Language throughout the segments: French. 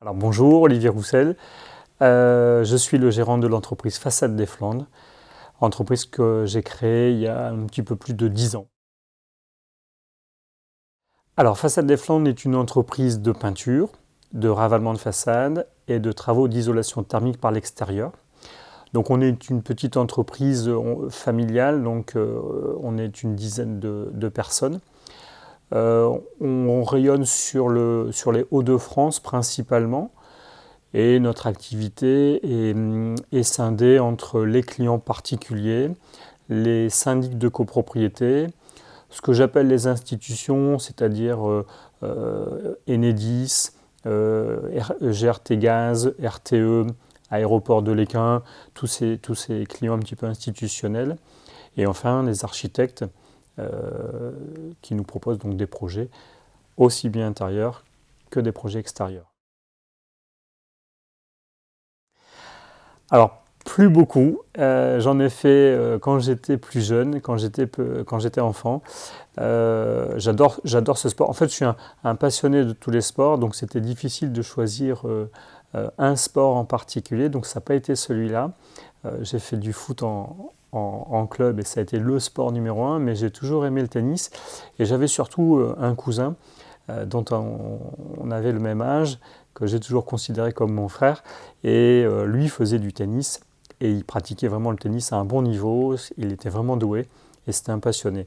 Alors bonjour, Olivier Roussel. Je suis le gérant de l'entreprise Façade des Flandres, entreprise que j'ai créée il y a un petit peu plus de 10 ans. Alors Façade des Flandres est une entreprise de peinture, de ravalement de façade et de travaux d'isolation thermique par l'extérieur. Donc on est une petite entreprise familiale, donc on est une dizaine de personnes. On rayonne sur les Hauts-de-France principalement. Et notre activité est scindée entre les clients particuliers, les syndics de copropriété, ce que j'appelle les institutions, c'est-à-dire Enedis, GRT Gaz, RTE, Aéroport de l'Équin, tous ces clients un petit peu institutionnels. Et enfin, les architectes qui nous proposent donc des projets aussi bien intérieurs que des projets extérieurs. Alors, plus beaucoup. J'en ai fait quand j'étais plus jeune, quand j'étais enfant. J'adore ce sport. En fait, je suis un passionné de tous les sports, donc c'était difficile de choisir un sport en particulier, donc ça n'a pas été celui-là. J'ai fait du foot en club et ça a été le sport numéro un, mais j'ai toujours aimé le tennis. Et j'avais surtout un cousin dont on avait le même âge, que j'ai toujours considéré comme mon frère, et lui faisait du tennis, et il pratiquait vraiment le tennis à un bon niveau, il était vraiment doué, et c'était un passionné.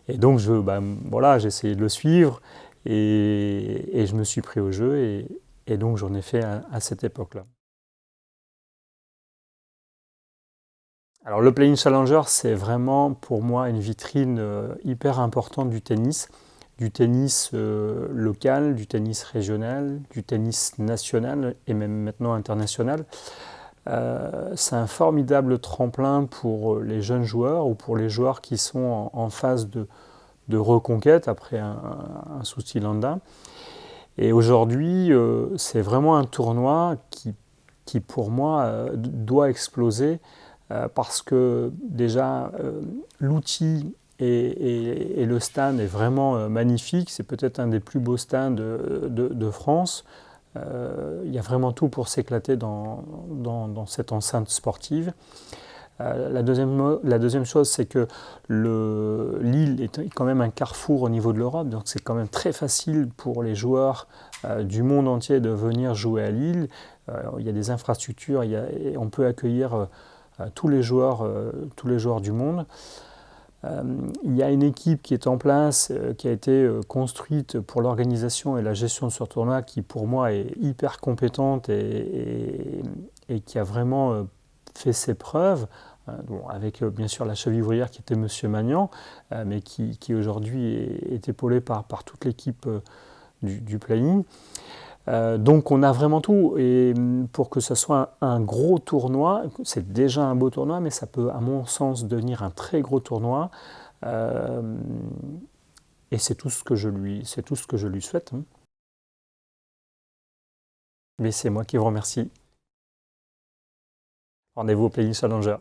Et donc voilà, j'ai essayé de le suivre, et je me suis pris au jeu, et donc j'en ai fait à cette époque-là. Alors le Playing Challenger, c'est vraiment pour moi une vitrine hyper importante du tennis local, du tennis régional, du tennis national et même maintenant international. C'est un formidable tremplin pour les jeunes joueurs ou pour les joueurs qui sont en phase de reconquête après un souci lambda. Et aujourd'hui, c'est vraiment un tournoi qui pour moi, doit exploser parce que déjà, l'outil et le stand est vraiment magnifique. C'est peut-être un des plus beaux stands de France. Il y a vraiment tout pour s'éclater dans cette enceinte sportive. La deuxième chose, c'est que Lille est quand même un carrefour au niveau de l'Europe, donc c'est quand même très facile pour les joueurs du monde entier de venir jouer à Lille. Il y a des infrastructures, et on peut accueillir tous les joueurs du monde. Il y a une équipe qui est en place, qui a été construite pour l'organisation et la gestion de ce tournoi, qui pour moi est hyper compétente et qui a vraiment fait ses preuves. Bon, avec bien sûr la cheville ouvrière qui était Monsieur Magnan, mais qui aujourd'hui est épaulé par toute l'équipe du planning. Donc on a vraiment tout, et pour que ce soit un gros tournoi, c'est déjà un beau tournoi, mais ça peut à mon sens devenir un très gros tournoi, euh, et c'est tout ce que je lui souhaite, hein. Mais c'est moi qui vous remercie. Rendez-vous au Playing Challenger.